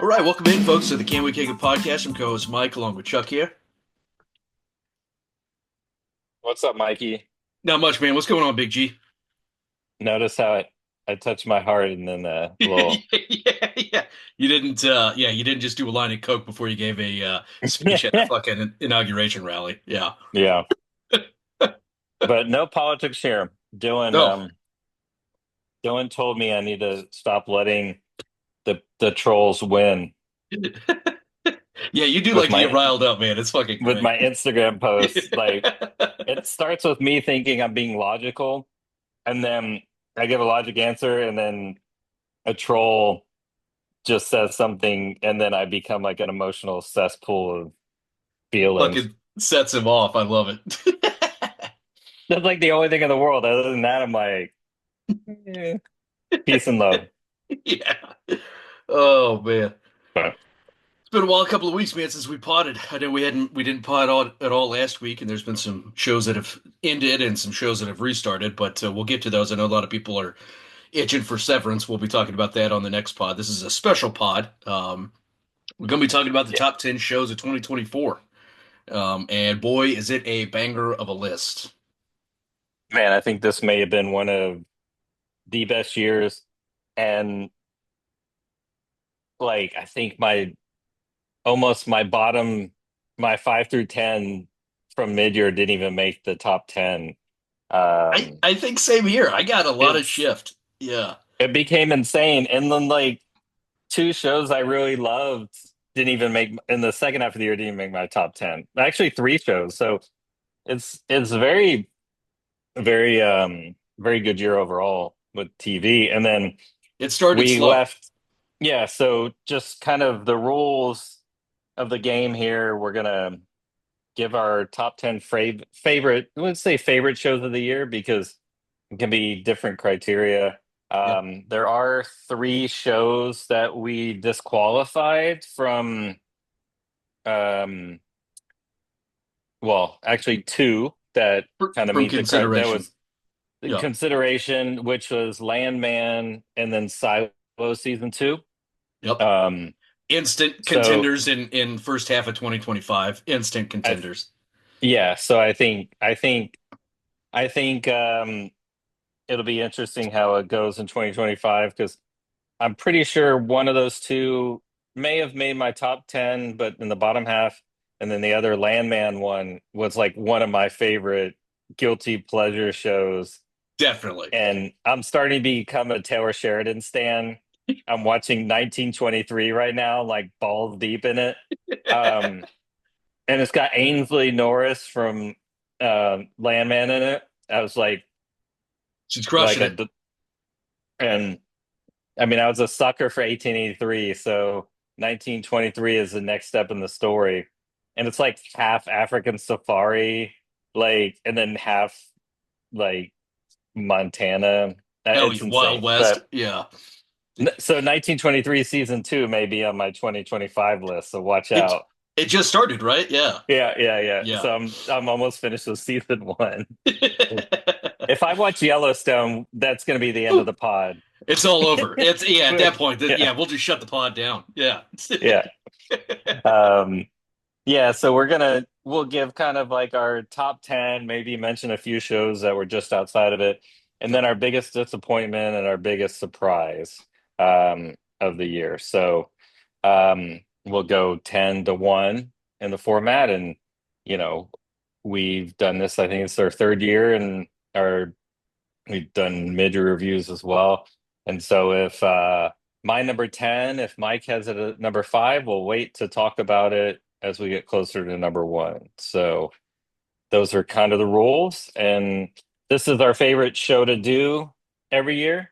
right, welcome in, folks, to the Can We Kick It podcast. I'm co-host Mike, along with Chuck here. What's up, Mikey? Not much, man. What's going on, Big G? Notice how I touched my heart and then a little. Yeah. You didn't just do a line of coke before you gave a speech at the fucking inauguration rally. Yeah. Yeah, but no politics here. Dylan, No. Dylan told me I need to stop letting the trolls win Yeah, you do with like to get my riled up, man. It's fucking with great. my Instagram posts. Like Yeah. it starts with me thinking I'm being logical, and then I give a logic answer, and then a troll just says something, and then I become like an emotional cesspool of feelings. Fucking sets him off. I love it. That's like the only thing in the world. Other than that, I'm like, eh, peace and love. Yeah. Oh man. But It's been a while, a couple of weeks, man, since we potted. I know we didn't pod at all last week, and there's been some shows that have ended and some shows that have restarted, but we'll get to those. I know a lot of people are itching for Severance. We'll be talking about that on the next pod. This is a special pod. We're going to be talking about the yeah, top 10 shows of 2024. And boy, is it a banger of a list. man, I think this may have been one of the best years. And like, I think my bottom, my 5 through 10 from mid-year didn't even make the top 10. Um, I think same here. I got a lot of it's, shift. Yeah. it became insane. And then like two shows I really loved didn't even make in the second half of the year, didn't even make my top 10. Actually, three shows. So it's very good year overall with TV. And then It started we slow. left, yeah, so just kind of the rules of the game here. We're gonna give our top 10 favorite, let's say favorite shows of the year because it can be different criteria. Yep. There are three shows that we disqualified from, um, well, actually two that kind of From meet the criteria. That consideration. was the Yep. consideration, which was Landman and then Silo season two. Yep. Um, Instant so contenders in first half of 2025. Instant I contenders. yeah, so I think it'll be interesting how it goes in 2025 because I'm pretty sure one of those two may have made my top 10, but in the bottom half, and then the other Landman one was like one of my favorite guilty pleasure shows. Definitely. And I'm starting to become a Taylor Sheridan stan. I'm watching 1923 right now, like balls deep in it. Um, and it's got Ainsley Norris from Landman in it. I was She's like crushing a, it. and I mean, I was a sucker for 1883, so 1923 is the next step in the story. And it's like half African safari, like, and then half like Montana. Hell, It's yeah, Wild insane. West. But Yeah. so 1923 season two may be on my 2025 list, so watch It out. it just started, right? Yeah. Yeah. Yeah. So I'm almost finished with season one. If I watch Yellowstone, that's going to be the end of the pod. It's all over. It's yeah, at that point, Yeah, yeah, we'll just shut the pod down. Yeah. yeah. Um, yeah, so we'll give kind of like our top 10, maybe mention a few shows that were just outside of it, and Yep. then our biggest disappointment and our biggest surprise of the year. So we'll go 10 to 1 in the format, and you know, we've done this, I think it's our third year, and our we've done mid reviews as well. And so if my number 10, if Mike has it at number five, we'll wait to talk about it as we get closer to number one. So those are kind of the rules. And this is our favorite show to do every year,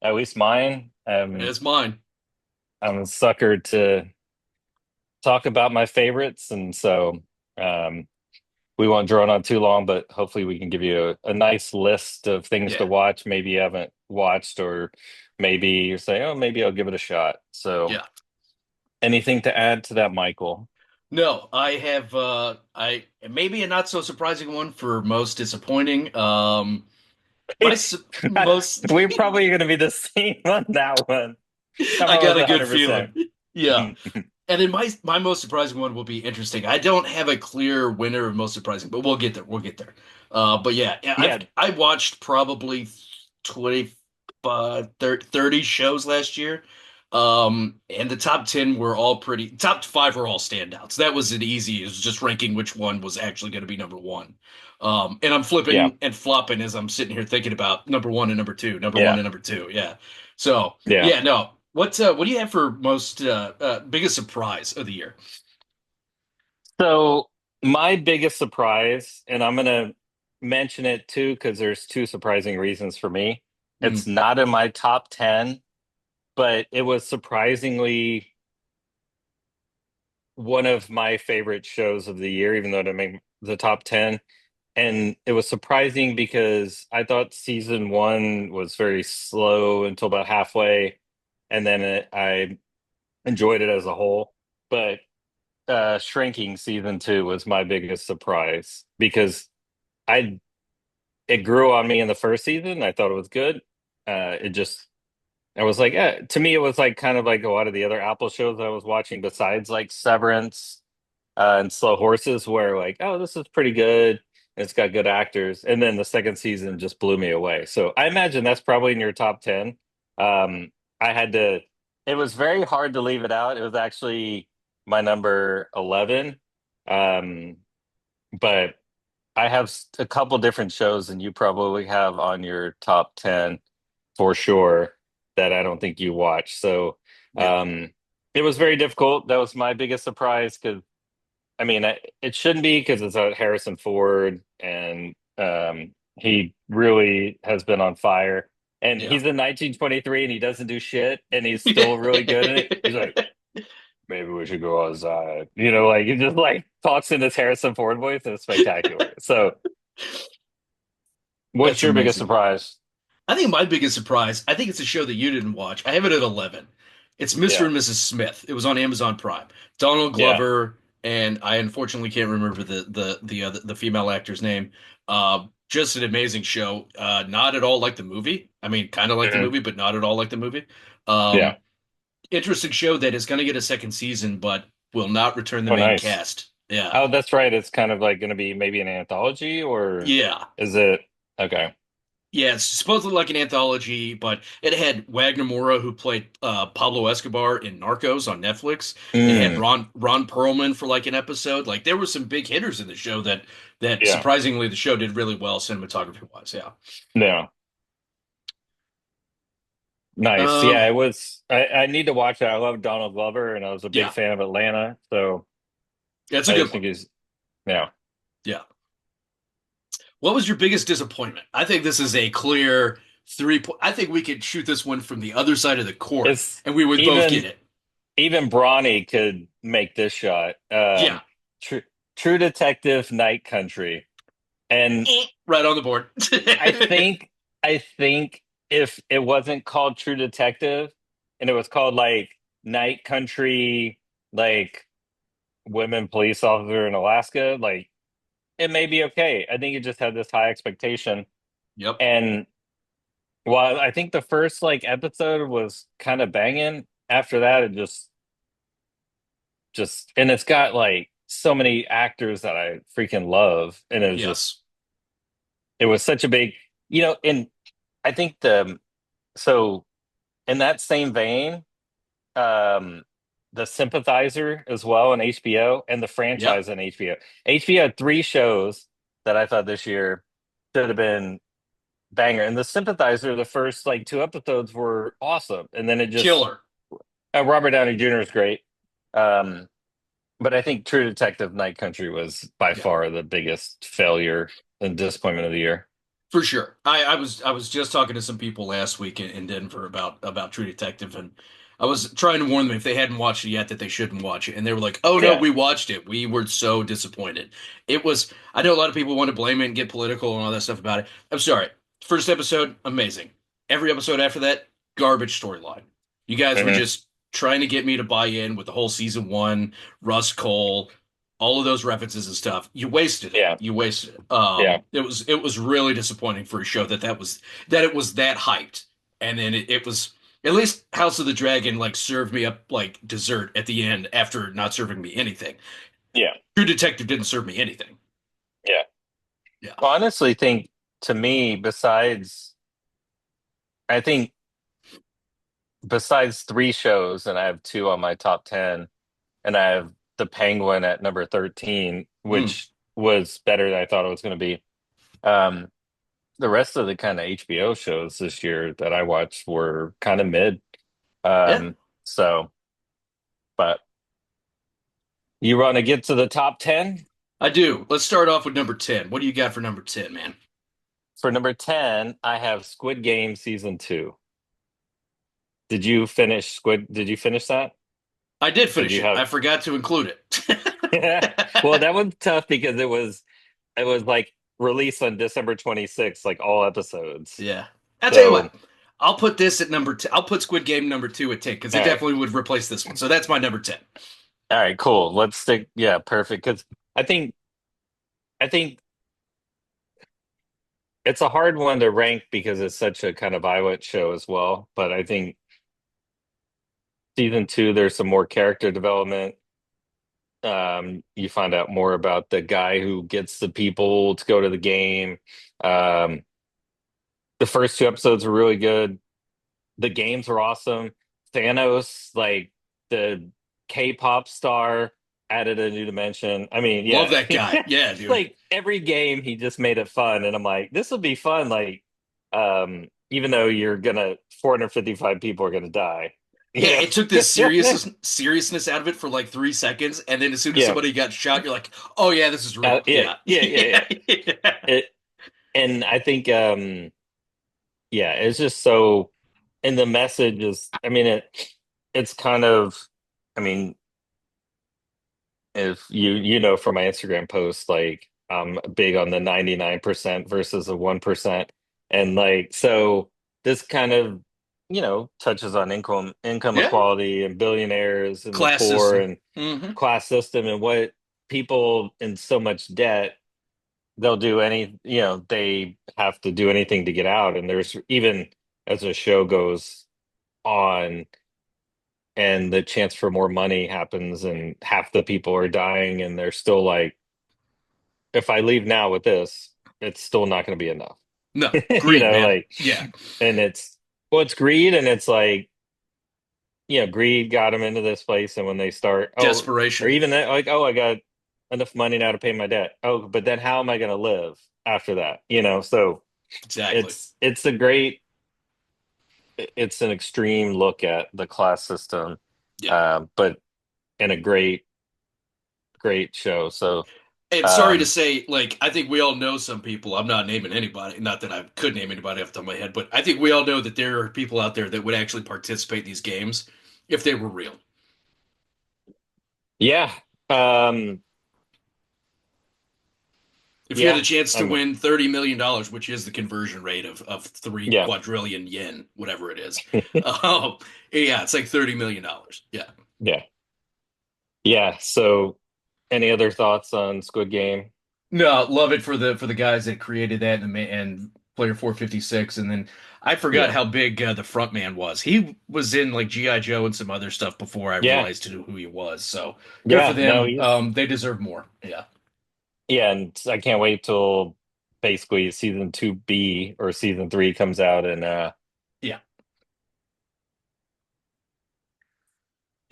at least mine. It's mine. I'm a sucker to talk about my favorites. And so um, we won't drone on too long, but hopefully we can give you a nice list of things to Yeah. watch. Maybe you haven't watched, or maybe you're saying, oh, maybe I'll give it a shot. So Yeah. anything to add to that, Michael? No, I have I maybe a not so surprising one for most disappointing. Most We're probably going to be the same on that one. I'm I got almost a good 100%. feeling. Yeah. And then my most surprising one will be interesting. I don't have a clear winner of most surprising, but we'll get there. We'll get there. But yeah, Yeah, I watched probably 20, 30 shows last year. And the top 10 were all pretty, top five were all standouts. That was an easy, it was just ranking which one was actually going to be number one. And I'm yeah, flipping and flopping as I'm sitting here thinking about number one and number two, number one yeah, and number two. Yeah. So yeah. yeah, no. What do you have for most biggest surprise of the year? So my biggest surprise, and I'm gonna mention it too, because there's two surprising reasons for me. It's Mm, not in my top 10, but it was surprisingly one of my favorite shows of the year, even though it didn't make the top 10. And it was surprising because I thought season one was very slow until about halfway, and then I enjoyed it as a whole. But Shrinking season two was my biggest surprise because I it grew on me in the first season. I thought it was good. It just I was like, to me, it was like kind of like a lot of the other Apple shows I was watching, besides like Severance and Slow Horses, where like, oh, this is pretty good. It's got good actors. And then the second season just blew me away. So I imagine that's probably in your top 10. I had to, it was very hard to leave it out. It was actually my number 11. Um, but I have a couple different shows, and you probably have on your top 10 for sure that I don't think you watch. So yeah. um, it was very difficult. That was my biggest surprise because it shouldn't be because it's Harrison Ford, and he really has been on fire. And Yeah. he's in 1923, and he doesn't do shit, and he's still really good in it. He's like, maybe we should go outside. Like he just like talks in this Harrison Ford voice, and it's spectacular. So, what's That's your biggest amazing. surprise? I think my biggest surprise, I think it's a show that you didn't watch. I have it at 11. It's Mr. Yeah, and Mrs. Smith. It was on Amazon Prime. Donald yeah. Glover, and I unfortunately can't remember the female actor's name. Just an amazing show. Not at all like the movie. I mean, kind of like the Mhm. movie, but not at all like the movie. Yeah. Interesting show that is going to get a second season, but will not return the Oh, main nice. cast. Yeah. Oh, that's right. It's kind of like going to be maybe an anthology, or Yeah. is it? Okay. Yeah, it's supposedly like an anthology, but it had Wagner Moura, who played Pablo Escobar in Narcos on Netflix. It had Mm, Ron Perlman for like an episode. Like there were some big hitters in the show that yeah. surprisingly the show did really well cinematography wise. Yeah. Yeah. Nice. Um. Yeah, it was. I need to watch it. I love Donald Glover, and I was a big Yeah. fan of Atlanta. So Yeah. It's a I good just one. think he's, yeah. Yeah. What was your biggest disappointment? I think this is a clear 3 point. I think we could shoot this one from the other side of the court, It's and we would both get even it. even Brawny could make this shot. Yeah. True, True Detective Night Country. And Right on the board. I think I think if it wasn't called True Detective and it was called like Night Country, like women police officer in Alaska, like it may be okay. I think it just had this high expectation. Yep. And while I think the first like episode was kind of banging, after that it just and it's got like so many actors that I freaking love. And Yes. it was such a big, and I think so in that same vein, um, the Sympathizer as well in HBO, and the Yep. franchise on HBO. HBO had three shows that I thought this year should have been banger. And the Sympathizer, the first like two episodes were awesome, and then it just Killer. Robert Downey Jr. is great. Um, but I think True Detective Night Country was by Yeah. far the biggest failure and disappointment of the year. For sure. I was just talking to some people last week in Denver about True Detective, and I was trying to warn them if they hadn't watched it yet that they shouldn't watch it. And they were like, "Oh no, Yeah. we watched it. We were so disappointed." It was I know a lot of people want to blame it and get political and all that stuff about it. I'm sorry. First episode, amazing. Every episode after that, garbage storyline. You guys were Hmm. just trying to get me to buy in with the whole season one, Russ Cole, all of those references and stuff. You wasted it. Yeah. You wasted it. Yeah. It was really disappointing for a show that it was that hyped, and then it was. At least House of the Dragon like served me up like dessert at the end after not serving me anything. Yeah, True Detective didn't serve me anything. yeah. Yeah. Well, honestly, think to me, I think besides three shows, and I have two on my top 10, and I have The Penguin at number 13, Mm. which was better than I thought it was going to be. Um, the rest of the kind of HBO shows this year that I watched were kind of mid. Yeah, Um, so, but you want to get to the top 10? I do. Let's start off with number 10. What do you got for number 10, man? For number 10, I have Squid Game season 2. Did you finish that? I did Or did finish you it. have I forgot to include Well, it. that one's tough because it was like released on December 26th, like all episodes. Yeah. I'll tell you So, what. I'll put this at number 10. I'll put Squid Game number 2 at 10 because all it right. definitely would replace this one. So that's my number 10. All right, cool. Let's stick, yeah, perfect. Because I think I think it's a hard one to rank because it's such a kind of violent show as well. But I think season 2, there's some more character development. You find out more about the guy who gets the people to go to the game. Um, the first two episodes were really good. The games were awesome. Thanos, like the K-pop star, added a new dimension. I mean, Love yeah, that guy. Yeah, dude. like every game he just made it fun, and I'm like, this will be fun. Like, even though 455 people are gonna die, Yeah, you it took this know? seriousness out of it for like 3 seconds, and then as soon as Yeah, somebody got shot, you're like, "Oh yeah, this is real." yeah, Yeah, yeah, yeah, yeah, yeah. yeah. It, and I think, yeah, it's just so, and the message is, I mean, it's kind of, I mean, if you know from my Instagram post, like I'm big on the 99% versus the 1%. And like so this kind of, touches on income Yeah. equality and billionaires and the Class poor system. and Hmm. class system and what people in so much debt, they have to do anything to get out. And there's even as the show goes on and the chance for more money happens and half the people are dying and they're still like, if I leave now with this, it's still not going to be enough. No, you greed, know man. like Yeah, and it's greed, and it's like, greed got them into this place. And when they start, or desperation. even that, like, I got enough money now to pay my debt. But then how am I going to live after that? So Exactly. it's an extreme look at the class system, Yeah. but in a great show. So, And sorry to um, say, like, I think we all know some people. I'm not naming anybody. Not that I could name anybody off the top of my head, but I think we all know that there are people out there that would actually participate in these games if they were real. yeah, um, If you had a yeah, chance I to mean, win $30 million, which is the conversion rate of three yeah, quadrillion yen, whatever it is. Oh, yeah, it's like $30 million. Yeah. yeah, yeah. So, any other thoughts on Squid Game? No, love it for the guys that created that and Player 456, and then I forgot Yeah, how big the front man was. He was in like GI Joe and some other stuff before I yeah, realized who he was. So good for yeah. No, them. he's They deserve more. Yeah. yeah, and I can't wait till basically season 2B or season 3 comes out, and Yeah.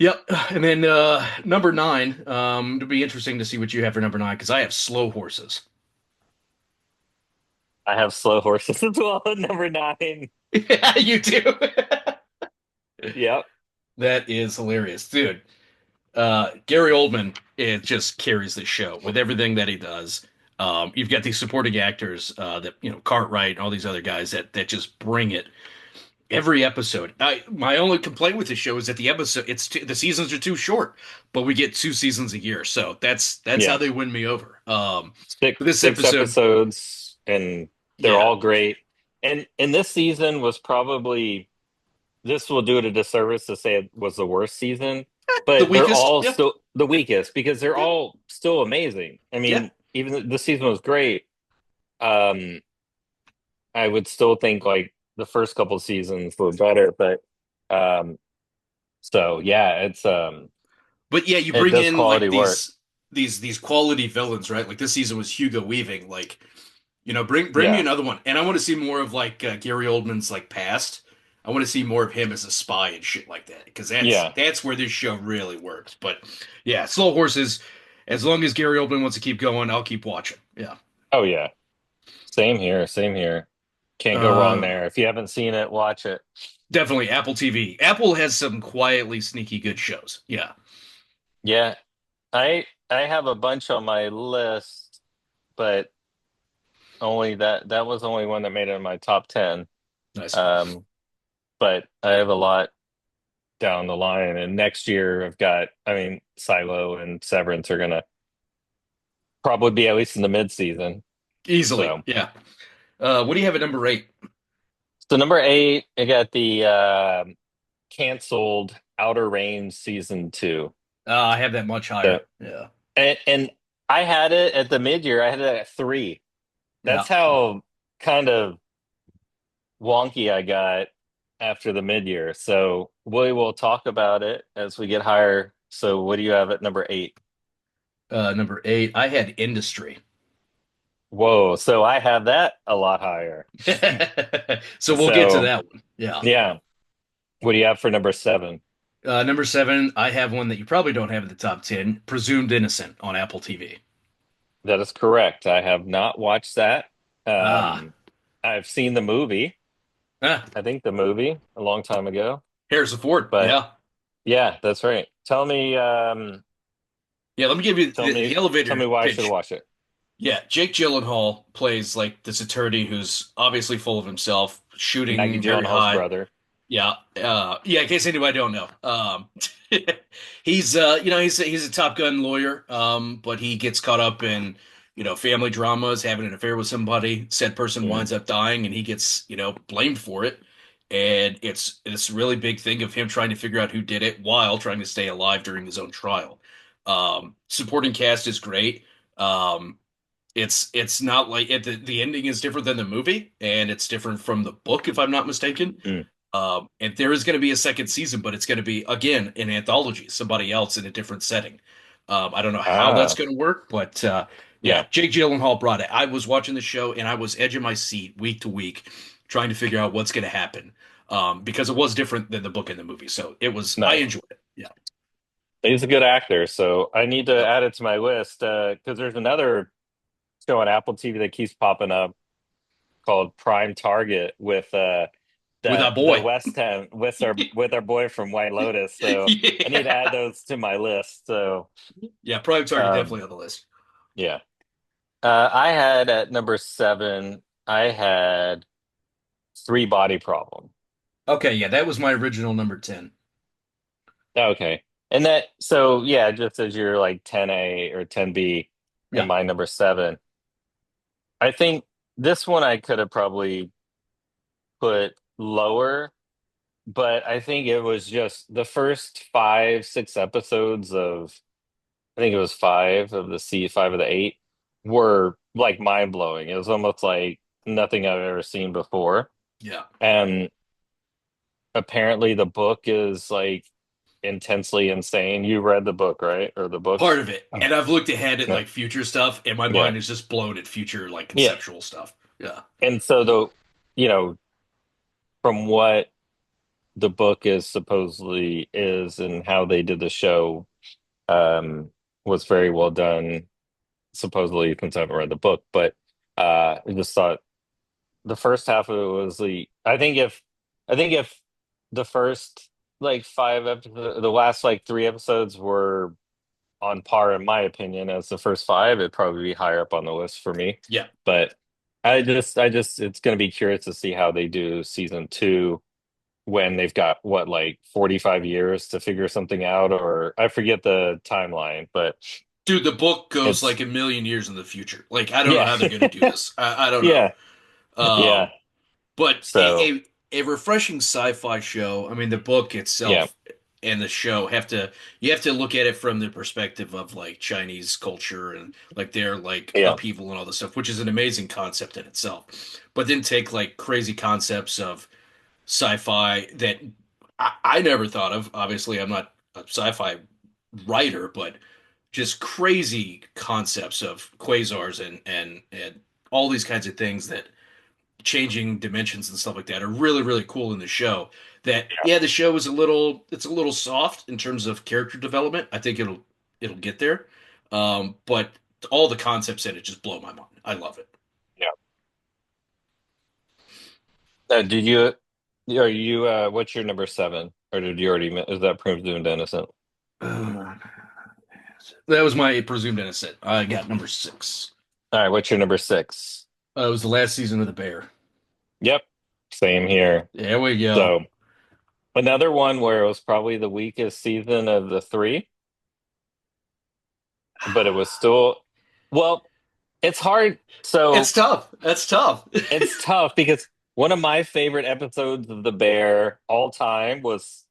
Yep. And then number nine, it'll be interesting to see what you have for number nine because I have slow horses. I have slow horses as well at number 9. Yeah, you do. Yep. That is hilarious, dude. Gary Oldman, it just carries the show with everything that he does. You've got these supporting actors that Cartwright and all these other guys that just bring it every episode. My only complaint with the show is that the seasons are too short, but we get 2 seasons a year, so that's how Yeah. they win me over. Six But this six episode, episodes, and they're yeah, all great. And this season was probably, this will do it a disservice to say it was the worst season, the but they're weakest. all Yeah, still the weakest because they're yeah, all still amazing. I yeah. mean, even the season was great. Um, I would still think like the first couple seasons were better, but Um, so yeah, But yeah, you it bring does in quality like work. these quality villains, right? Like this season was Hugo Weaving. Like, bring me Yeah, another one, and I want to see more of like Gary Oldman's like past. I want to see more of him as a spy and shit like that, because yeah. that's where this show really works. But yeah, Slow Horses. As long as Gary Oldman wants to keep going, I'll keep watching. Yeah. Oh yeah. Same here, same here. Can't go wrong Uh, there. If you haven't seen it, watch it. Definitely Apple TV. Apple has some quietly sneaky good shows. Yeah. Yeah, I have a bunch on my list, but only that was the only one that made it in my top 10. Nice. Um, but I have a lot down the line, and next year I've got, I mean, Silo and Severance are gonna probably be at least in the mid-season. Easily. So, Yeah. What do you have at number 8? so number eight, I got the canceled Outer Range season two. I have that much So, higher. Yeah. and I had it at the mid-year. I had it at three. Yeah. That's how kind of wonky I got after the mid-year. So we will talk about it as we get higher. So what do you have at number eight? Number 8, I had Industry. Whoa, so I have that a lot higher. So we'll get to So that one. Yeah. yeah, what do you have for number seven? Number 7, I have one that you probably don't have in the top 10, Presumed Innocent on Apple TV. That is correct. I have not watched that. Ah, Um, I've seen the movie. ah, I think the movie a long time ago, Harrison Ford. but Yeah. yeah, that's right. Yeah, let me give you Tell the me, tell me elevator why I should pitch. watch it. Yeah, Jake Gyllenhaal plays like this attorney who's obviously full of himself, Maggie shooting very Gyllenhaal's high. brother. Yeah, yeah. In case anybody don't know, he's he's a Top Gun lawyer, but he gets caught up in family dramas, having an affair with somebody. Said person Mm. winds up dying, and he gets blamed for it. And it's this really big thing of him trying to figure out who did it while trying to stay alive during his own trial. Supporting cast is great. Um, it's not like the ending is different than the movie, and it's different from the book, if I'm not mistaken. Mm. And there is going to be a second season, but it's going to be again an anthology, somebody else in a different setting. I don't know how that's Ah, going to work, but yeah, yeah, Jake Gyllenhaal brought it. I was watching the show and I was edging my seat week to week, trying to figure out what's going to happen, because it was different than the book and the movie. So I nice. enjoyed it. Yeah. He's a good actor, so I need to Yep. add it to my list because there's another show on Apple TV that keeps popping up called Prime Target with With our the boy. West Ham with our boy from White Lotus. So I need to add Yeah. those to my list. So Yeah, Prime Target um, definitely on the list. yeah, I had at number seven. I had Three Body Problem. Okay, yeah, that was my original number 10. Okay, and that so yeah, just as your like 10A or 10B and Yeah. my number seven. I think this one I could have probably put lower, but I think it was just the first five, six episodes of, I think it was five of the five of the eight were like mind blowing. It was almost like nothing I've ever seen before. Yeah. And apparently the book is like intensely insane. You read the book, right? Or the Part books? of it. And I've looked ahead at Yeah. like future stuff, and my Yeah. mind is just blown at future like Yeah. conceptual stuff. Yeah. And so you know, from what the book is supposedly is and how they did the show was very well done, supposedly, since I haven't read the book. But I just thought the first half of it was I think if the first like five episodes, the last like three episodes were on par, in my opinion, as the first five, it'd probably be higher up on the list for me. Yeah. But it's going to be curious to see how they do season two when they've got what, like 45 years to figure something out, or I forget the timeline, but Dude, the book goes it's like a million years in the future. Like, I don't know yeah. how they're going to do this. I don't know. Yeah. Yeah. But So, a refreshing sci-fi show. I mean, the book yeah. itself and the show you have to look at it from the perspective of like Chinese culture and like their like Yeah. upheaval and all this stuff, which is an amazing concept in itself. But then take like crazy concepts of sci-fi that I never thought of. Obviously, I'm not a sci-fi writer, but just crazy concepts of quasars and all these kinds of things that changing dimensions and stuff like that are really really cool in the show. That yeah, the show is a little soft in terms of character development. I think it'll get there, but all the concepts in it just blow my mind. I love it. Yeah. Did you? Are you? What's your number seven? Or did you already? Is that Presumed Innocent? Uh, that was my presumed innocent. I got number six. All right. What's your number six? It was the last season of The Bear. Yep. Same here. There we go. So another one where it was probably the weakest season of the three, but it was still well. It's hard. It's So tough. That's tough. it's tough because one of my favorite episodes of The Bear all time was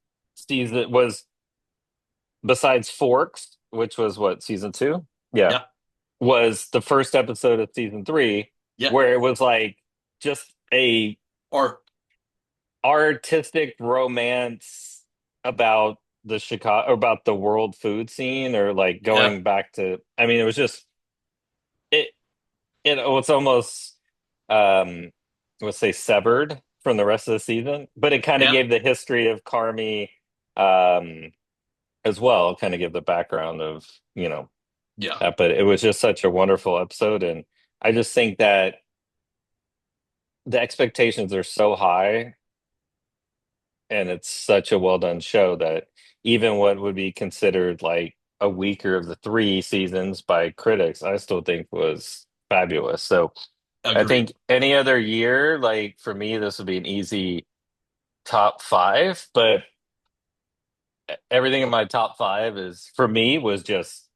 besides Forks, which was what, season two? Yeah. Yeah. Was the first episode of season three, Yeah. where it was like just a Or artistic romance about the Chicago, about the world food scene, or like yeah. going back to, I mean, it was just it it was almost um let's say severed from the rest of the season, but it kind of Yeah. gave the history of Carmi um as well, kind of give the background of, Yeah. that. But it was just such a wonderful episode, and I just think that the expectations are so high, and it's such a well done show that even what would be considered like a weaker of the three seasons by critics, I still think was fabulous. So I Agreed. think any other year, like for me, this would be an easy top five, but everything in my top five is for me was just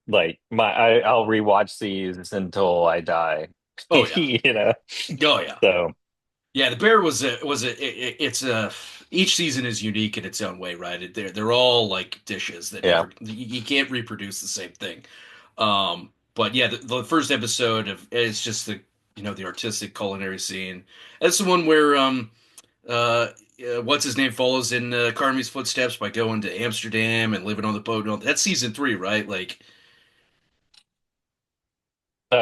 like I'll rewatch these until I die. Oh yeah. You know? Oh yeah. So Yeah. The Bear it's a each season is unique in its own way, right? They're all like dishes that yeah. never you can't reproduce the same thing. But yeah, the first episode of it's just the the artistic culinary scene. That's the one where what's his name follows in Carmi's footsteps by going to Amsterdam and living on the boat. And all. That's season three, right? Like,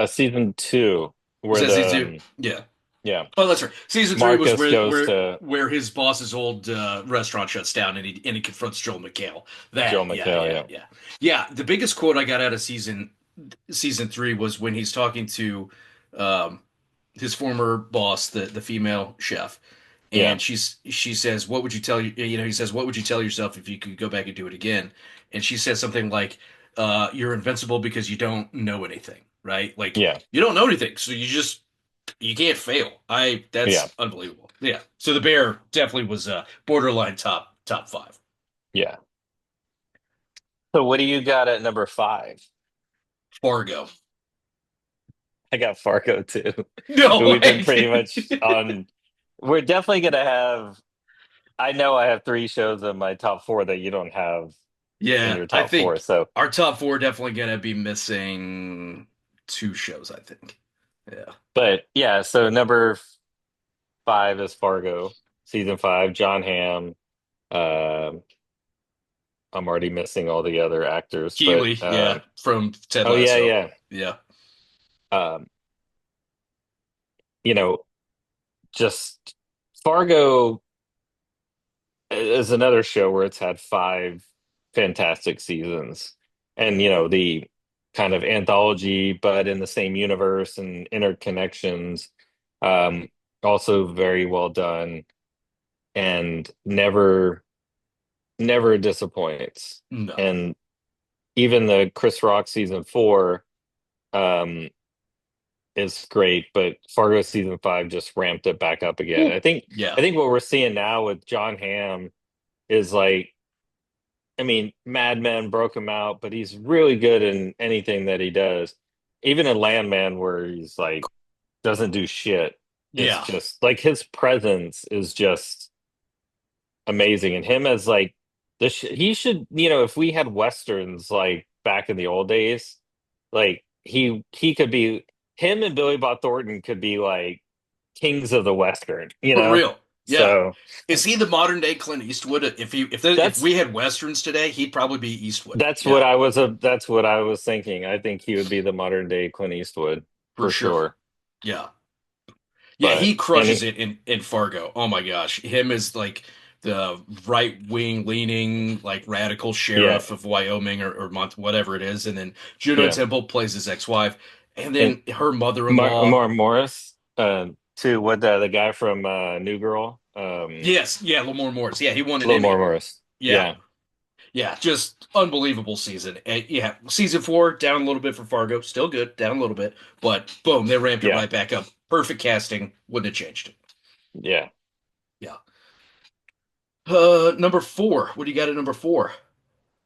Season two, was where that season two? Yeah. yeah, Oh, that's right. Season three was Marcus goes to where his boss's old restaurant shuts down and he confronts Joel McHale. Joe That McHale, yeah. yeah. The biggest quote I got out of season three was when he's talking to um, his former boss, the female chef, Yeah. and she says, "What would you tell you?" You know, he says, "What would you tell yourself if you could go back and do it again?" And she says something like, "You're invincible because you don't know anything, right? Like Yeah. you don't know anything, so you can't fail." Yeah. That's unbelievable. Yeah. So the Bear definitely was borderline top five. Yeah. So what do you got at number five? Fargo. I got Fargo too. No We've been way. pretty much on. We're definitely gonna have. I know I have three shows in my top four that you don't have in Yeah, your I top four. think So, our top four definitely gonna be missing two shows, I think. Yeah. but yeah, so number five is Fargo, season five. John Hamm. Um, I'm already missing all the other actors, but Keeley, yeah, from Ted oh yeah, Lasso. yeah. Yeah. Um, you know, just Fargo is another show where it's had five fantastic seasons, and the kind of anthology, but in the same universe and interconnections. Um, Also very well done, and never disappoints. No. And even the Chris Rock season four um, is great, but Fargo season five just ramped it back up again. Ooh. I Yeah. think what we're seeing now with John Hamm is like, I mean, Mad Men broke him out, but he's really good in anything that he does. Even in Landman, where he's like doesn't do shit, it's Yeah. just like his presence is just amazing. And him as like he should, if we had westerns like back in the old days, like he could be him and Billy Bob Thornton could be like kings of the western, For real. Yeah. So Is he the modern day Clint Eastwood? If that's we had westerns today, he'd probably be Eastwood. that's what Yeah, I was that's what I was thinking. I think he would be the modern day Clint Eastwood for for sure. sure. Yeah. Yeah, But he crushes any it in Fargo. Oh my gosh. Him as like the right wing leaning, like radical yeah, sheriff of Wyoming or whatever it is. And then Juno yeah. Temple plays his ex-wife. And And then her mother-in-law. Mar Morris, too, what the guy from New Girl, Yes, yeah, Lamar Morris. Yeah, he won an Lamar Emmy. Morris. Yeah. Yeah, Yeah, just unbelievable season. And yeah, season four down a little bit for Fargo, still good, down a little bit, but boom, they ramped it yeah, right back up. Perfect casting, wouldn't have changed it. yeah. Yeah. Number four. What do you got at number four?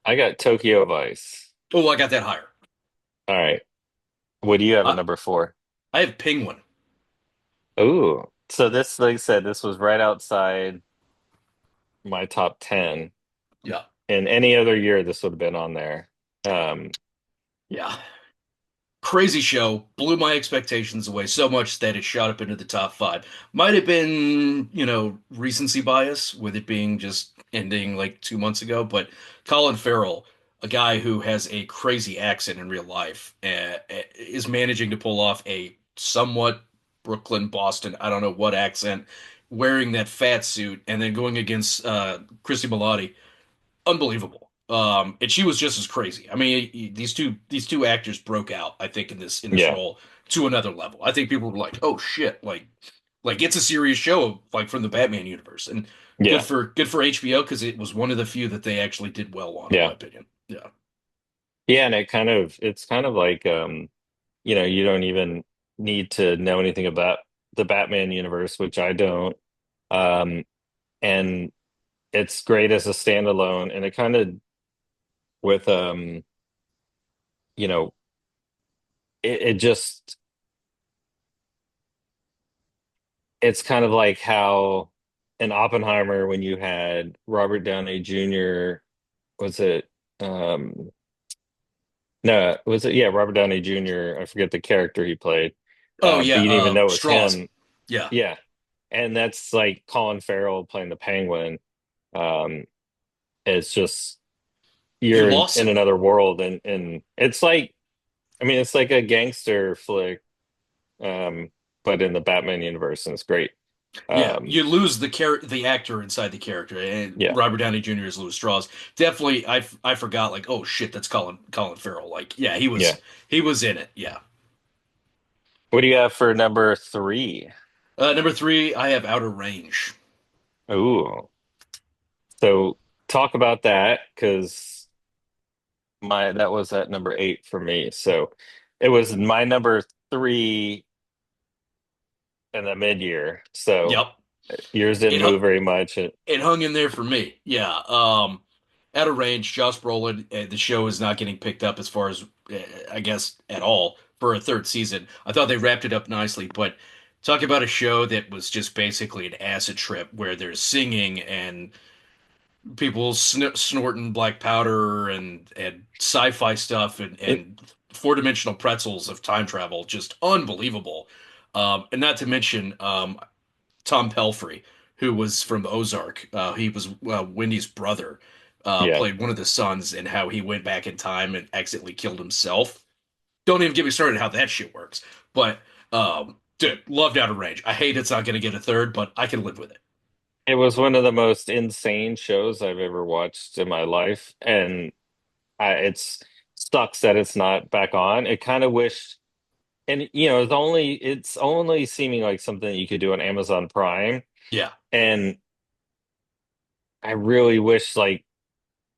I got Tokyo Vice. Oh, I got that higher. All right. What do you have at I number four? I have Penguin. Ooh. So this, like I said, this was right outside my top 10. Yeah, In any other year, this would have been on there. Um, yeah. Crazy show, blew my expectations away so much that it shot up into the top five. Might have been, recency bias with it being just ending like 2 months ago, but Colin Farrell, a guy who has a crazy accent in real life, is managing to pull off a somewhat Brooklyn, Boston, I don't know what accent, wearing that fat suit, and then going against Christy Milioti, unbelievable. And she was just as crazy. I mean, these two actors broke out, I think, in this yeah, role to another level. I think people were like, "Oh shit!" Like it's a serious show, like from the Batman universe, and good yeah, for HBO because it was one of the few that they actually did well on, in my yeah. opinion. Yeah. Yeah, and it's kind of like you don't even need to know anything about the Batman universe, which I don't. Um, and it's great as a standalone, and it kind of with you know, it just it's kind of like how in Oppenheimer when you had Robert Downey Jr. was it um no, was it yeah, Robert Downey Jr. I forget the character he played. Oh But yeah. you didn't even know it was Straws. him. Yeah. Yeah. And that's like Colin Farrell playing the Penguin. Um, it's just You you're lost in it. another world, and it's like I mean it's like a gangster flick, um, but in the Batman universe, and it's great. Yeah, Um, you lose the actor inside the character, and yeah, Robert Downey Jr. is Louis Strauss. Definitely, I forgot like, oh shit, that's Colin Farrell. Like, yeah, he yeah. was he was in it. Yeah. What do you have for number three? Number three, I have Outer Range. Ooh, so talk about that because my that was at number eight for me. So it was my number three in the mid-year. So Yep, yours didn't it move very much. it hung in there for me. Yeah. Outer Range, Josh Brolin. The show is not getting picked up as far as I guess at all for a third season. I thought they wrapped it up nicely, but talk about a show that was just basically an acid trip where there's singing and people snorting black powder and sci-fi stuff It, and four-dimensional pretzels of time travel, just unbelievable. And not to mention Tom Pelphrey, who was from Ozark. He was Wendy's brother. yeah, Played one of the sons, and how he went back in time and accidentally killed himself. Don't even get me started how that shit works. But dude, loved Outer Range. I hate it's not going to get a third, but I can live with it. it was one of the most insane shows I've ever watched in my life, and it's sucks that it's not back on. It kind of wished, and it's only seeming like something that you could do on Amazon Prime, Yeah. and I really wish like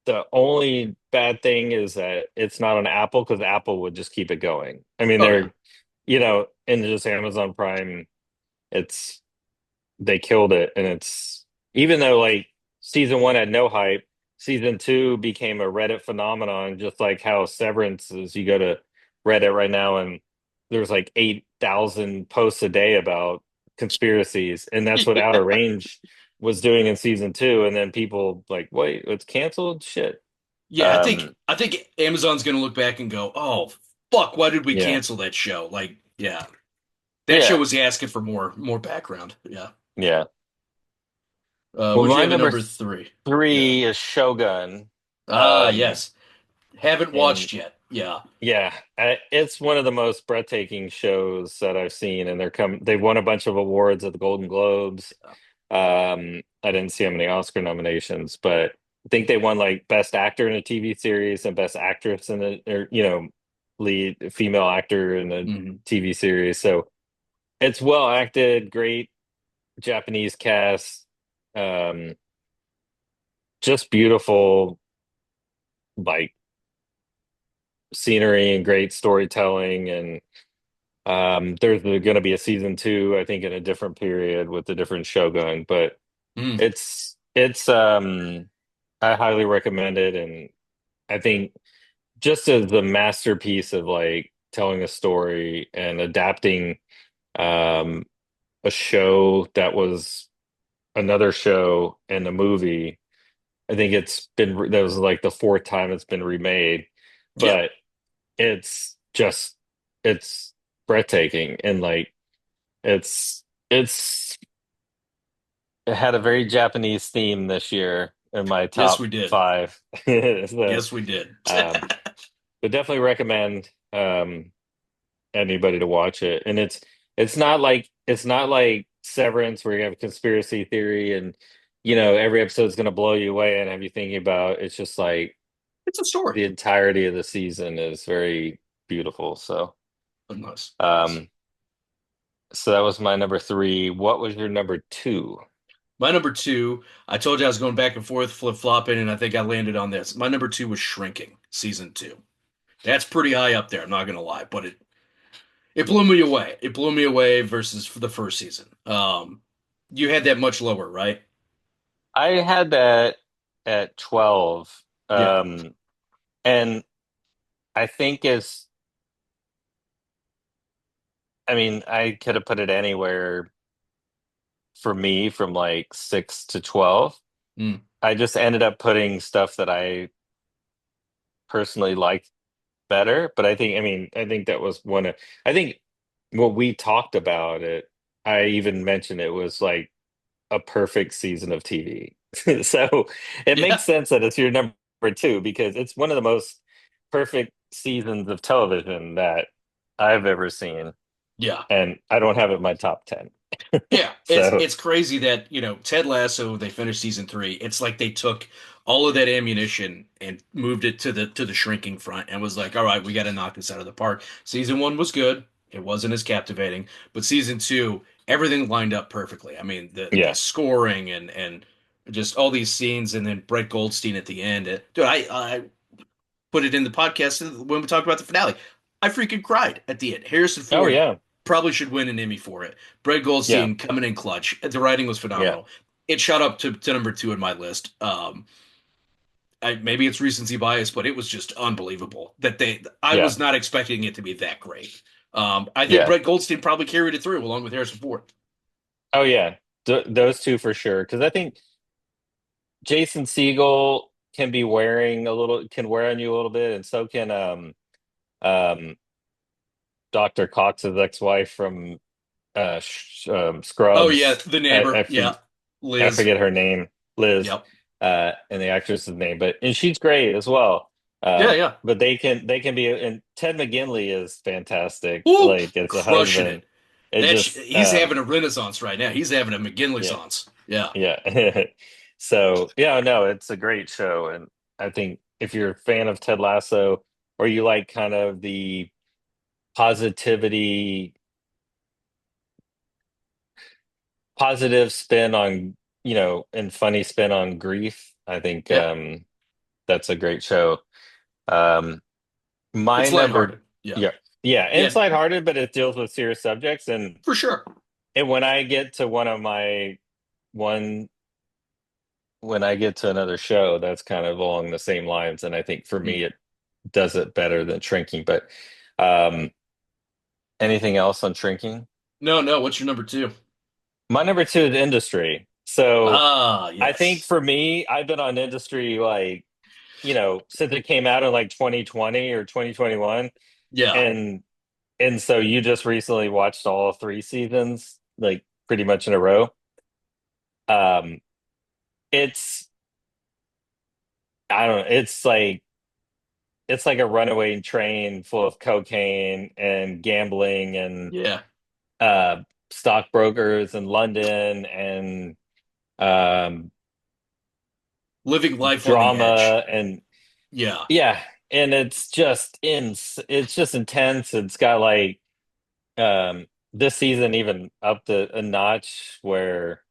the only bad thing is that it's not on Apple because Apple would just keep it going. I mean, Oh yeah. in just Amazon Prime, it's they killed it, and it's even though like season one had no hype, season two became a Reddit phenomenon, just like how Severance is. You go to Reddit right now, and there's like 8,000 posts a day about conspiracies, and that's what Outer Range was doing in season two. And then people like, wait, it's canceled? Shit. Yeah, I think Um, I think Amazon's gonna look back and go, "Oh, fuck, why did we yeah, cancel that show?" Like, yeah, that show yeah, was asking for more background. Yeah, yeah. Well, Would you my have a number number three? Yeah. three is Shogun. Ah, Um, yes. Haven't and watched yet. Yeah. yeah, it's one of the most breathtaking shows that I've seen, and they won a bunch of awards at the Golden Globes. I didn't see how many Oscar nominations, but I think they won like Best Actor in a TV series and Best Actress in a, or lead female actor in a Hmm. TV series. So it's well acted, great Japanese cast, um, just beautiful like scenery and great storytelling. And there's going to be a season two, I think, in a different period with a different Shogun, but Mm. it's I highly recommend it. And I think just as the masterpiece of like telling a story and adapting um a show that was another show and a movie. I think that was like the fourth time it's been remade, Yeah. but it's just it's breathtaking. And like it's it had a very Japanese theme this year in my Yes, top we did. five. So Yes, we did. um but definitely recommend anybody to watch it. And it's not like Severance where you have a conspiracy theory and every episode is going to blow you away and have you thinking about. It's just like It's a story. the entirety of the season is very beautiful. So But nice. Nice. um so that was my number three. What was your number two? My number two, I told you I was going back and forth, flip-flopping, and I think I landed on this. My number two was Shrinking, season two. That's pretty high up there, I'm not gonna lie, but it blew me away. It blew me away versus for the first season. You had that much lower, right? I had that at 12. Yeah. And I think is I mean, I could have put it anywhere for me from like 6 to 12. Mm. I just ended up putting stuff that I personally liked better. But I think that was I think what we talked about it, I even mentioned it was like a perfect season of TV. So it makes Yeah. sense that it's your number two because it's one of the most perfect seasons of television that I've ever seen. Yeah. And I don't have it in my top 10. Yeah, it's So it's crazy that, Ted Lasso, they finished season three. It's like they took all of that ammunition and moved it to the shrinking front and was like, all right, we got to knock this out of the park. Season one was good. It wasn't as captivating, but season two, everything lined up perfectly. I mean, the yeah. scoring and just all these scenes, and then Brett Goldstein at the end. Dude, I put it in the podcast when we talked about the finale. I freaking cried at the end. Harrison Oh Ford yeah. probably should win an Emmy for it. Brett Yeah. Goldstein coming in clutch. The writing was Yeah. phenomenal. It shot up to number two in my list. Maybe it's recency bias, but it was just unbelievable that I Yeah. was not expecting it to be that great. I think Yeah. Brett Goldstein probably carried it through along with Harrison Ford. Oh yeah. Those two for sure. Because I think Jason Segel can wear on you a little bit, and so can um Dr. Cox's ex-wife from Oh yeah, Scrubs. the I, neighbor. I, Yeah, I Liz. forget her name, Liz, Yep. and the actress's name, and she's great as well. Yeah, yeah. But they can be, and Ted McGinley is fantastic, Ooh, like as a crushing husband. it. It just, He's having a renaissance right now. He's having a yeah, McGinley-sance. Yeah. yeah. So yeah, no, it's a great show, and I think if you're a fan of Ted Lasso or you like kind of the positivity, positive spin on, and funny spin on grief, I think Yeah. that's a great show. Um, my It's number, lighthearted. Yeah. yeah, yeah, and Yeah, it's lighthearted, but it deals with serious subjects. for sure. And one when I get to another show, that's kind of along the same lines, and I think for Mm. me, it does it better than Shrinking. But um, anything else on Shrinking? No, no. What's your number two? My number two is Industry. So Ah, I think yes. for me, I've been on Industry like since it came out in like 2020 or 2021, Yeah. and so you just recently watched all three seasons, like pretty much in a row. Um, it's I don't know, it's like a runaway train full of cocaine and gambling and Yeah, uh stockbrokers in London and um living life on the edge. drama and Yeah, yeah, and it's just intense. It's got like this season even up to a notch where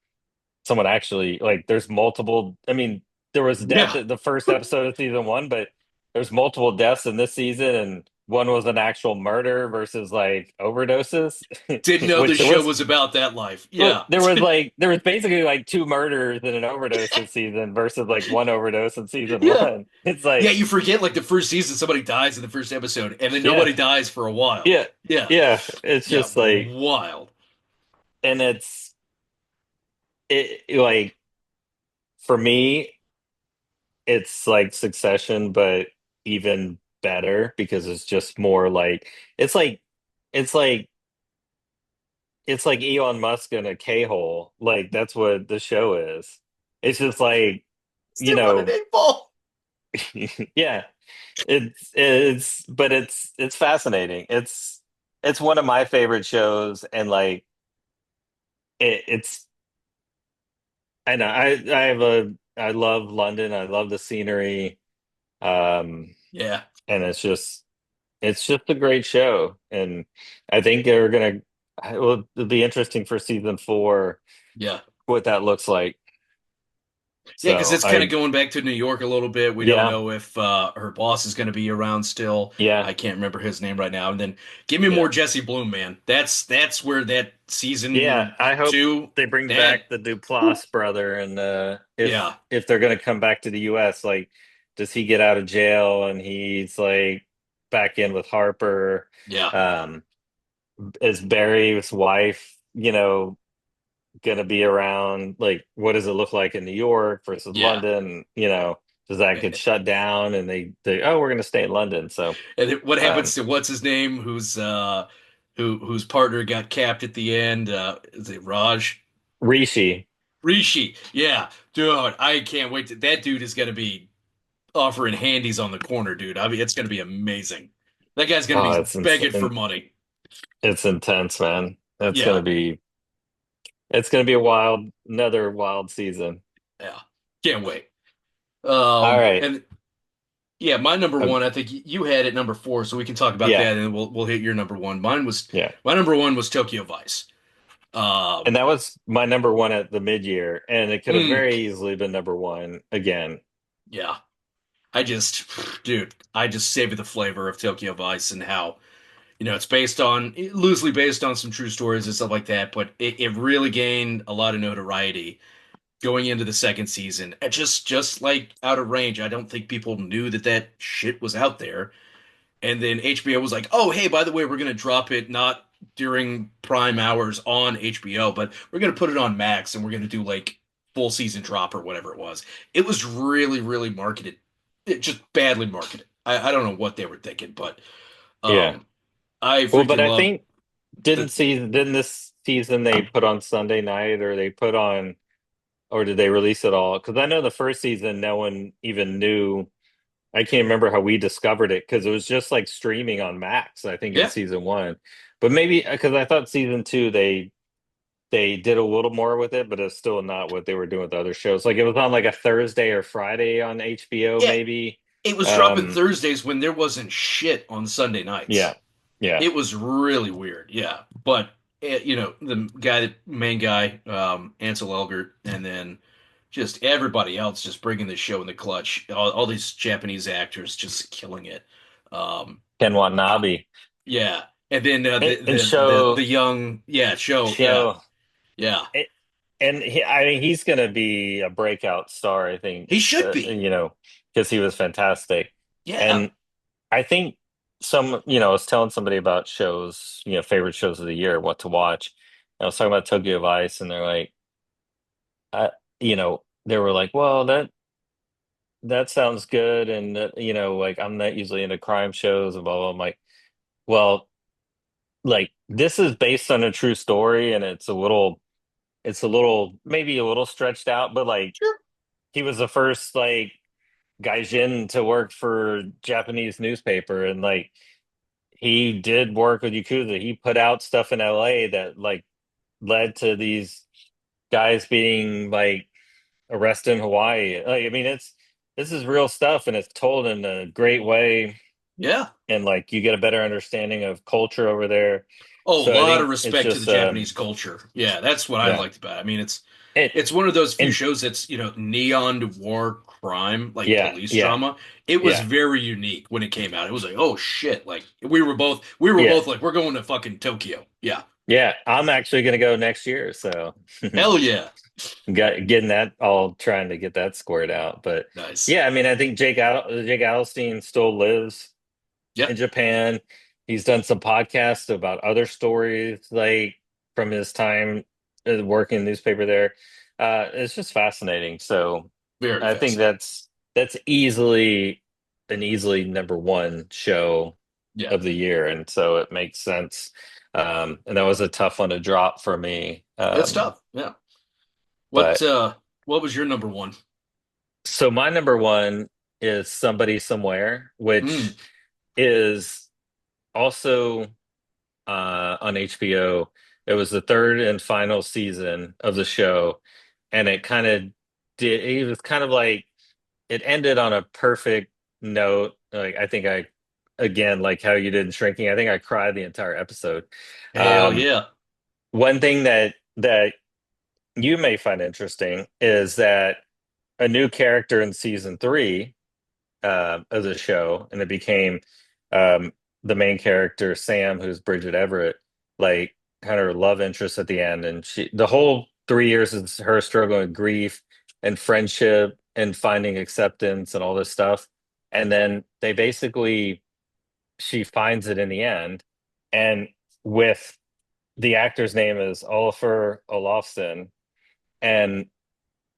someone actually like there's multiple. I mean, there was death yeah. at the first episode of season one, but there's multiple deaths in this season, and one was an actual murder versus like overdoses, Didn't know the which there show was. was about that life. Well, Yeah, there was basically like two murders and an overdose this season versus like one overdose in season yeah, one. It's yeah. like, You forget like the first season, somebody dies in the first episode, and then yeah, nobody dies for a while. yeah, Yeah, yeah. It's yeah, just like, wild. and like for me, it's like Succession, but even better because it's just more like it's like it's like it's like Elon Musk in a K-hole. Like that's what the show is. It's just like, you Step on an know, eight ball. yeah. It's fascinating. It's one of my favorite shows, and like it's I know I love London. I love the scenery. Um, Yeah, and it's just a great show, and I think they're gonna. It'll be interesting for season four yeah. what that looks like. Yeah, because So it's kind of I going back to New York a little bit. We don't yeah know if her boss is going to be around still. yeah I can't remember his name right now. And then give me more yeah Jesse Bloom, man. That's where that yeah. season I hope two they bring that back the Duplass brother, and yeah if they're gonna come back to the U.S., like does he get out of jail and he's like back in with Harper? yeah Um, is Barry's wife, gonna be around? Like, what does it look like in New York versus yeah. London? Does that get shut down and they oh, we're gonna stay in London? So, And then what um, happens to what's his name? Whose partner got capped at the end? Is it Raj? Rishi. Rishi. Yeah, dude. I can't wait. That dude is going to be offering handies on the corner, dude. I mean, it's going to be amazing. That guy's going to Oh, be begging for money. it's intense, man. Yeah, It's gonna be another wild season. yeah. Can't wait. All right. And yeah, my number Uh, one. I think you had it number four, so we can talk about yeah, that, and we'll hit your number one. yeah. My number one was Tokyo Vice. And Um, that was my number one at the mid-year, and it could have mm, very easily been number one again. yeah. I just, dude, I just savor the flavor of Tokyo Vice and how, it's loosely based on some true stories and stuff like that, but it really gained a lot of notoriety going into the second season. And just like Out of Range, I don't think people knew that shit was out there. And then HBO was like, "Oh, hey, by the way, we're going to drop it not during prime hours on HBO, but we're going to put it on Max and we're going to do like full season drop or whatever it was." It was really, really marketed. It just badly marketed. I don't know what they were thinking, but Yeah. um, I Well, but freaking I love think the. didn't this season they put on Sunday night, or they put on, or did they release it all? Because I know the first season no one even knew. I can't remember how we discovered it because it was just like streaming on Max, I think, in Yeah, season one. But maybe because I thought season two they did a little more with it, but it's still not what they were doing with the other shows. Like it was on like a Thursday or Friday on HBO, yeah. maybe. It was dropping Um, Thursdays when there wasn't shit on Sunday yeah, nights. yeah. It was really weird, yeah. But the main guy, Ansel Elgort, and then just everybody else just bringing the show in the clutch. All these Japanese actors just killing it. Um, Ken uh, Watanabe yeah, and then and the young show, yeah, show yeah. it, and I mean he's gonna be a breakout star, I think. He should be, Because he was fantastic, yeah, and I think I was telling somebody about shows, favorite shows of the year, what to watch. And I was talking about Tokyo Vice, and they're like, they were like, well, that sounds good, and like I'm not usually into crime shows and blah blah. I'm like, well, like this is based on a true story, and it's a little maybe a little stretched out, but like sure, he was the first like gaijin to work for Japanese newspaper, and like he did work with Yakuza. He put out stuff in LA that like led to these guys being like arrested in Hawaii. Like, I mean, this is real stuff, and it's told in a great way, Yeah. and like you get a better understanding of culture over there. Oh, a So I lot of think it's respect to the just Japanese culture. Yeah, that's what I yeah, liked about it. I mean, it it's one of those few and shows that's, neon noir crime, like yeah, police yeah, drama. It was yeah, very unique when it came out. It was like, oh shit, like we were both yeah, like, we're going to fucking Tokyo. Yeah. yeah. I'm actually gonna go next year, so Hell yeah. getting that all trying to get that squared out. But Nice. yeah, I mean, I think Jake Adelstein still lives Yeah. in Japan. He's done some podcasts about other stories, like from his time working in the newspaper there. It's just fascinating. So Very I think fascinating. that's easily an easily number one show Yeah. of the year, and so it makes sense. And that was a tough one to drop for me. It's tough. Yeah. What But uh what was your number one? so my number one is Somebody Somewhere, Mm. which is also on HBO. It was the third and final season of the show, and it kind of did. It was kind of like it ended on a perfect note. Like I think I, again, like how you did in Shrinking. I think I cried the entire episode. Hell Um, yeah. One thing that you may find interesting is that a new character in season three of the show, and it became um, the main character Sam, who's Bridget Everett, like kind of her love interest at the end, and the whole 3 years is her struggling with grief and friendship and finding acceptance and all this stuff, and then they basically she finds it in the end, and with the actor's name is Olafur Olafsson, and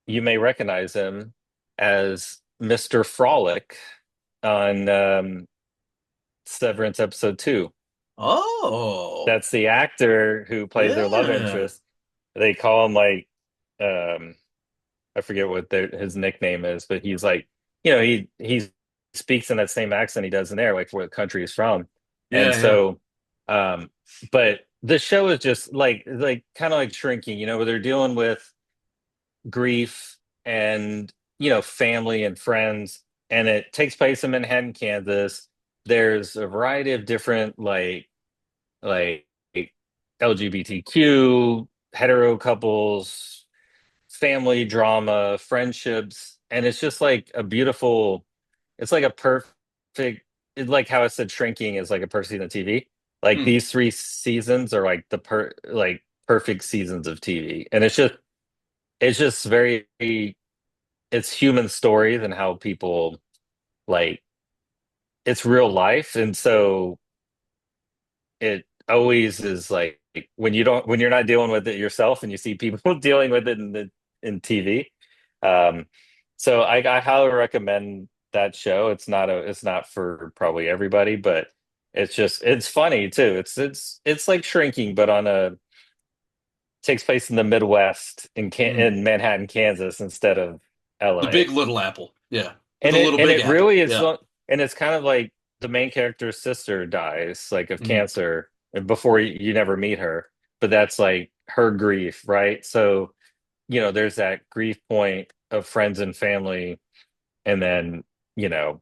you may recognize him as Mr. Frolic on Severance episode 2. Oh. That's the actor who plays their love Yeah. interest. They call him like um I forget what his nickname is, but he's like, he speaks in that same accent he does in there, like where the country is from. And Yeah, yeah. so um but the show is just like kind of like Shrinking, where they're dealing with grief and family and friends, and it takes place in Manhattan, Kansas. There's a variety of different like LGBTQ hetero couples, family drama, friendships, and it's just like a beautiful, it's like a perfect, like how I said Shrinking is like a perfect season of TV. Like Mm. these three seasons are like like perfect seasons of TV. And it's just very, it's human stories and how people like it's real life. And so it always is like when you're not dealing with it yourself and you see people dealing with it in TV. Um, so I highly recommend that show. It's not for probably everybody, but it's funny too. It's like Shrinking, but on a takes place in the Midwest Mm. in Manhattan, Kansas instead of The LA. big little apple. Yeah. With And a little big it apple. really is, Yeah. and it's kind of like the main character's sister dies like of Mm. cancer before you never meet her, but that's like her grief, right? So, there's that grief point of friends and family, and then, you know,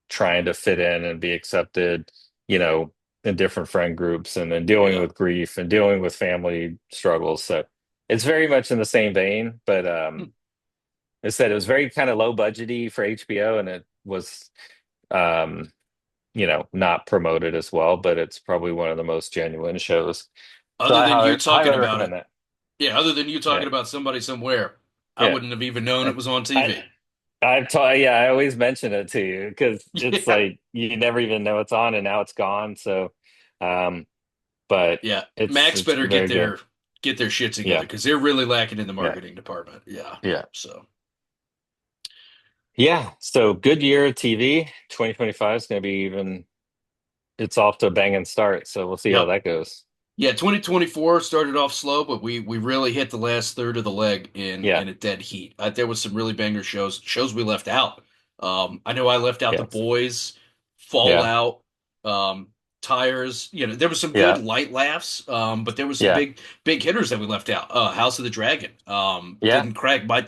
trying to fit in and be accepted, you know, in different friend groups, and then dealing Yeah. with grief and dealing with family struggles. So it's very much in the same vein, but Mm. I said it was very kind of low budgety for HBO, and it was um, not promoted as well, but it's probably one of the most genuine shows. So Other I than you talking highly about it. recommend that. Yeah, other than you Yeah, talking about Somebody Somewhere, I yeah. wouldn't have even known I, it was on I TV. I've taught, yeah, I always mention it to you because it's Yeah. like you never even know it's on, and now it's gone. So, um, but Yeah. it's Max it's better get very good. their shit together Yeah, because they're really lacking in the yeah, marketing department. Yeah. yeah, So yeah. So good year of TV. 2025 is going to be even. It's off to a banging start. So we'll see how yep. that goes. Yeah, 2024 started off slow, but we really hit the last third of the leg Yeah. in a dead heat. There was some really banger shows we left out. I know I left out The Yes. Boys, Yeah. Fallout, um, Tires. There was some good Yeah. light laughs, but there was some Yeah. big hitters that we left out. House of the Dragon Yeah. didn't even crack my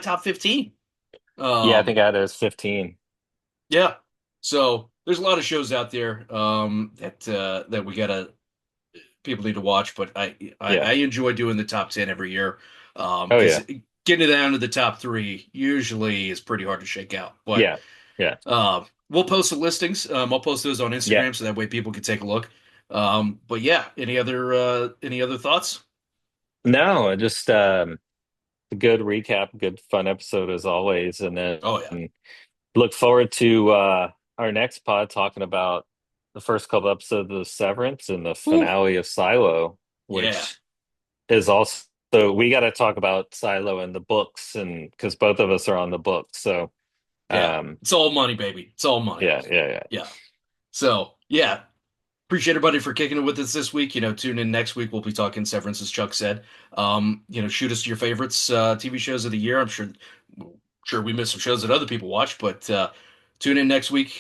top 15. Yeah. I Um, think I had it as 15. yeah, so there's a lot of shows out there that we gotta people need to watch, but I Yeah. enjoy doing the top 10 every year. Oh, Because yeah. getting it down to the top three usually is pretty hard to shake out. But Yeah. Yeah. we'll post the listings. I'll post those on Yeah. Instagram so that way people can take a look. But yeah, any other thoughts? No, just a good recap, good fun episode as always. And Oh yeah. then look forward to our next pod talking about the first couple episodes of Severance and the Whew. finale of Silo, Yeah. which is also we got to talk about Silo and the books, and because both of us are on the books. So Yeah. um It's all money, baby. It's all money. yeah, yeah, yeah. Yeah. So yeah, appreciate everybody for kicking it with us this week. Tune in next week. We'll be talking Severance, as Chuck said. Shoot us your favorites, TV shows of the year. I'm sure we missed some shows that other people watch, but tune in next week.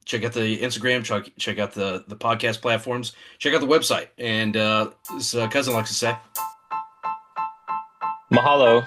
Check out the Instagram. Check out the podcast platforms. Check out the website. And as cousin likes to say. Mahalo.